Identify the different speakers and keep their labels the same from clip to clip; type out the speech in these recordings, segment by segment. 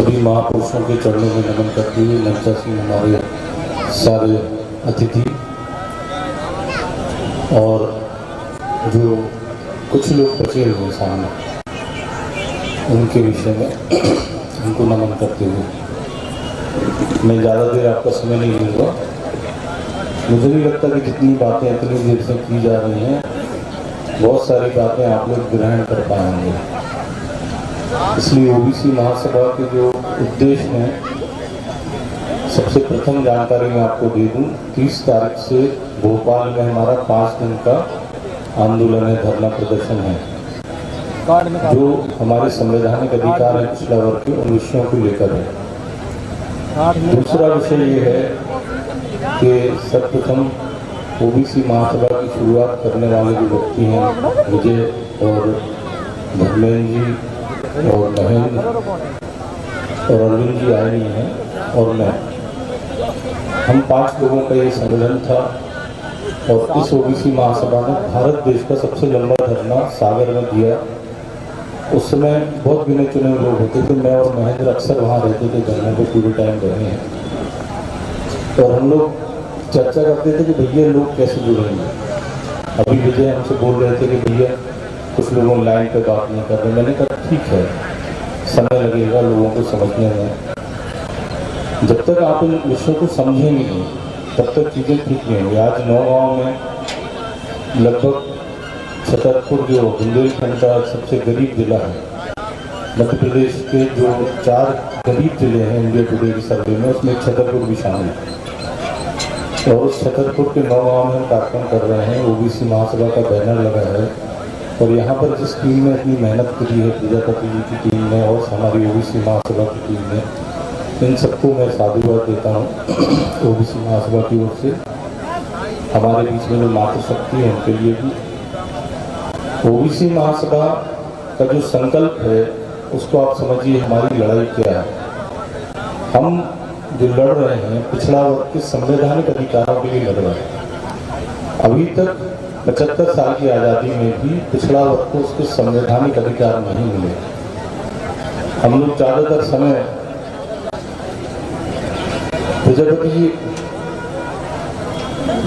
Speaker 1: सभी महापुरुषों के चरणों में नमन करते हुए मंचासीन हमारे सारे अतिथि और जो कुछ लोग बचे हुए सामने, उनके विषय में उनको नमन करते हुए मैं ज़्यादा देर आपका समय नहीं लूँगा। मुझे नहीं लगता कि जितनी बातें इतनी देर से की जा रही हैं, बहुत सारी बातें आप लोग ग्रहण कर पाएंगे। इसलिए ओबीसी महासभा के जो उद्देश्य हैं, सबसे प्रथम जानकारी मैं आपको दे दूं। 30 तारीख से भोपाल में हमारा 5 दिन का आंदोलन है, धरना प्रदर्शन है, जो हमारे संवैधानिक अधिकार है पिछड़ा वर्ग के, उन विषयों को लेकर है। दूसरा विषय ये है कि सर्वप्रथम ओबीसी महासभा की शुरुआत करने वाले जो व्यक्ति हैं, विजय और धर्मेंद्र जी और महेंद्र और अरविंद जी आए नहीं हैं, और मैं, हम 5 लोगों का ये संगठन था। और इस ओबीसी महासभा ने भारत देश का सबसे लंबा धरना सागर में दिया। उस समय बहुत गिने चुने लोग होते थे, मैं और महेंद्र अक्सर वहाँ रहते थे, धरने को पूरे टाइम रहे हैं। और हम लोग चर्चा करते थे कि भैया लोग कैसे जुड़ेंगे। अभी विजय हमसे बोल रहे थे कि भैया कुछ लोगों लाइन पे बात नहीं कर रहे। मैंने कहा ठीक है, समय लगेगा लोगों को समझने में। जब तक आप इन विषयों को समझेंगे नहीं, तब तक चीज़ें ठीक नहीं होंगी। आज नौगांव में लगभग छतरपुर जो बुंदेलखंड का सबसे गरीब जिला है, मध्य प्रदेश के जो 4 गरीब जिले हैं इंडिया टुडे की सर्वे में, उसमें छतरपुर भी शामिल है। और उस छतरपुर के नौगांव में हम कार्यक्रम कर रहे हैं। ओबीसी महासभा का बैनर लगा है, और यहाँ पर जिस टीम ने इतनी मेहनत करी है, प्रजापति जी की टीम ने और हमारी ओबीसी महासभा की टीम ने, इन सबको मैं साधुवाद देता हूँ ओबीसी महासभा की ओर से। हमारे बीच में जो मातृशक्ति है उनके लिए भी। ओबीसी महासभा का जो संकल्प है, उसको आप समझिए हमारी लड़ाई क्या है। हम जो लड़ रहे हैं, पिछड़ा वर्ग के संवैधानिक अधिकारों के लिए लड़ रहे हैं। अभी तक 75 साल की आज़ादी में भी पिछड़ा वर्ग को उसके संवैधानिक अधिकार नहीं मिले। हम लोग ज़्यादातर समय, प्रजापति जी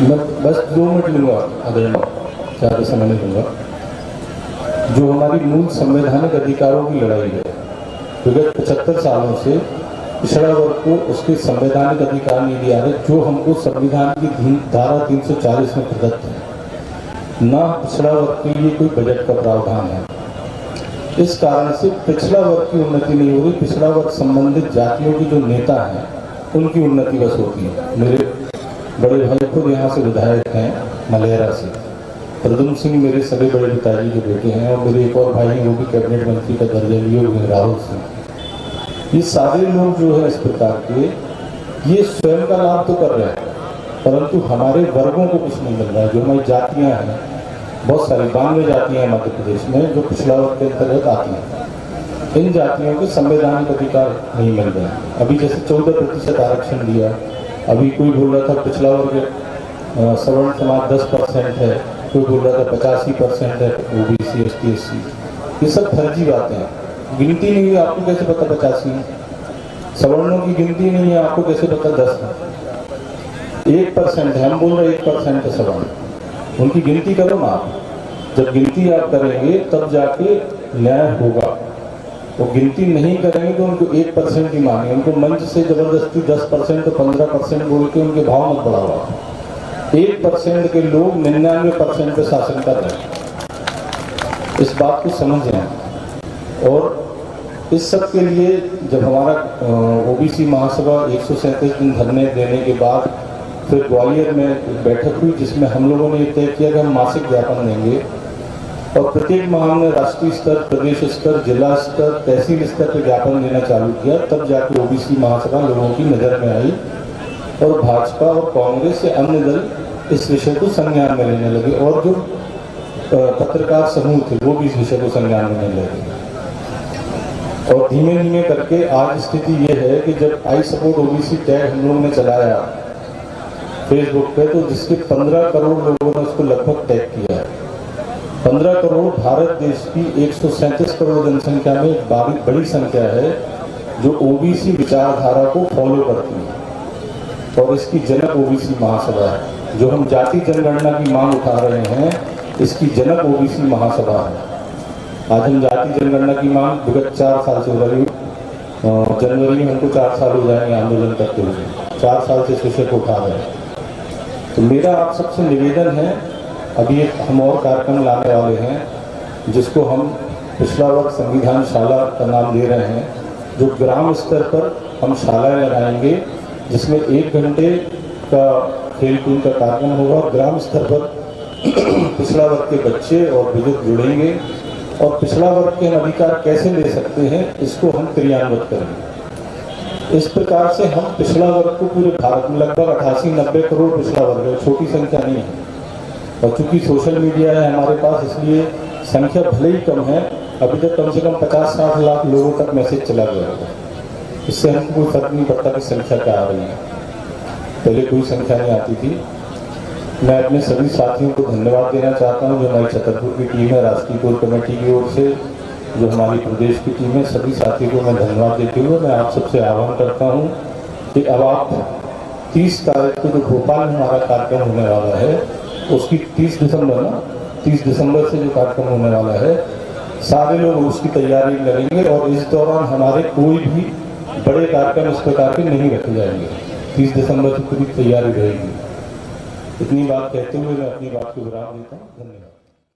Speaker 1: मैं बस 2 मिनट लूँगा, अगर ज़्यादा समय नहीं लूँगा। जो हमारी मूल संवैधानिक अधिकारों की लड़ाई है, विगत 75 सालों से पिछड़ा वर्ग को उसके संवैधानिक अधिकार नहीं दिया है, जो हमको संविधान की धारा 340 में प्रदत्त है। ना पिछड़ा वर्ग के लिए कोई बजट का प्रावधान है। इस कारण से पिछड़ा वर्ग की उन्नति नहीं हो रही। पिछड़ा वर्ग संबंधित जातियों की जो नेता हैं, उनकी उन्नति बस होती है। मेरे बड़े भाई खुद यहाँ से विधायक हैं, मलेरा से। प्रद्युम्न सिंह मेरे सभी बड़े पिताजी के बेटे हैं, और मेरे एक और भाई हैं, वो भी कैबिनेट मंत्री का दर्जा लिए हुए, राहुल सिंह। ये सारे लोग जो है इस प्रकार के, ये स्वयं का लाभ तो कर रहे हैं, परंतु हमारे वर्गों को कुछ नहीं मिल रहा है। जो हमारी जातियाँ हैं, बहुत सारी 92 जातियाँ हैं मध्य प्रदेश में, जो पिछड़ा वर्ग के अंतर्गत आती हैं। इन जातियों के संवैधानिक अधिकार नहीं मिल रहे हैं। अभी जैसे 14% आरक्षण दिया, अभी कोई बोल रहा था पिछड़ा वर्ग सवर्ण समाज 10% है, कोई बोल रहा था 85% है ओबीसी, एसटी, एससी। ये सब फर्जी बातें हैं। गिनती नहीं है, आपको कैसे पता 85 है? सवर्णों की गिनती नहीं है, आपको कैसे पता 10 है? 1% है, हम बोल रहे 1% है सवर्ण। उनकी गिनती करो ना आप। जब गिनती आप करेंगे तब जाके न्याय होगा। वो गिनती नहीं करेंगे तो उनको 1% ही मानेंगे। उनको मंच से जबरदस्ती 10% तो 15% बोल के उनके भाव मत बढ़ाओ। 1% के लोग 99% पे शासन कर रहे हैं। इस बात को समझें। और इस सब के लिए जब हमारा ओबीसी महासभा 137 दिन धरने देने के बाद फिर ग्वालियर में बैठक हुई, जिसमें हम लोगों ने तय किया कि हम मासिक ज्ञापन देंगे, और प्रत्येक माह में राष्ट्रीय स्तर, प्रदेश स्तर, जिला स्तर, तहसील स्तर पर ज्ञापन देना चालू किया। तब जाके ओबीसी महासभा लोगों की नज़र में आई, और भाजपा और कांग्रेस या अन्य दल इस विषय को संज्ञान में लेने लगे, और जो पत्रकार समूह थे वो भी इस विषय को संज्ञान में लेने लगे। और धीमे धीमे करके आज स्थिति ये है कि जब आई सपोर्ट ओबीसी टैग हम लोगों ने चलाया फेसबुक पे, तो जिसके 15 करोड़ लोगों ने उसको लगभग टैग किया है। 15 करोड़ भारत देश की 137 करोड़ जनसंख्या में एक बड़ी संख्या है। जो ओबीसी विचारधारा को फॉलो करती है, और इसकी जनक ओबीसी महासभा है। जो हम जाति जनगणना की मांग उठा रहे हैं, इसकी जनक ओबीसी महासभा है। आज हम जाति जनगणना की मांग विगत 4 साल से हो रही है। जनवरी में हमको 4 साल हो जाएंगे आंदोलन करते हुए, 4 साल से इस विषय को उठा रहे हैं। तो मेरा आप सबसे निवेदन है, अभी एक हम और कार्यक्रम लाने वाले हैं जिसको हम पिछड़ा वर्ग संविधान शाला का नाम दे रहे हैं, जो ग्राम स्तर पर हम शालाएं लगाएंगे, जिसमें 1 घंटे का खेल कूद का कार्यक्रम होगा और ग्राम स्तर पर पिछड़ा वर्ग के बच्चे और बुजुर्ग जुड़ेंगे और पिछड़ा वर्ग के अधिकार कैसे ले सकते हैं इसको हम क्रियान्वित करेंगे। इस प्रकार से हम पिछड़ा वर्ग को पूरे भारत में लगभग 88-90 करोड़ पिछड़ा वर्ग है, छोटी संख्या नहीं है। और चूंकि सोशल मीडिया है हमारे पास, इसलिए संख्या भले ही कम है, अभी तक कम से कम 50-60 लाख लोगों तक मैसेज चला गया होगा। इससे हमको कोई फर्क नहीं पड़ता कि संख्या क्या आ रही है, पहले कोई संख्या नहीं आती थी। मैं अपने सभी साथियों को धन्यवाद देना चाहता हूं, जो हमारी छतरपुर की टीम है, राष्ट्रीय कोर कमेटी की ओर से, जो हमारी प्रदेश की टीम है, सभी साथियों को मैं धन्यवाद देते हुए मैं आप सबसे आह्वान करता हूं कि अब आप 30 तारीख को जो भोपाल में हमारा कार्यक्रम होने वाला है, उसकी 30 दिसंबर से जो कार्यक्रम होने वाला है, सारे लोग उसकी तैयारी करेंगे और इस दौरान हमारे कोई भी बड़े कार्यक्रम इस प्रकार के नहीं रखे जाएंगे। 30 दिसंबर की पूरी तैयारी रहेगी। इतनी बात कहते हुए मैं अपनी बात को विराम देता हूँ। धन्यवाद।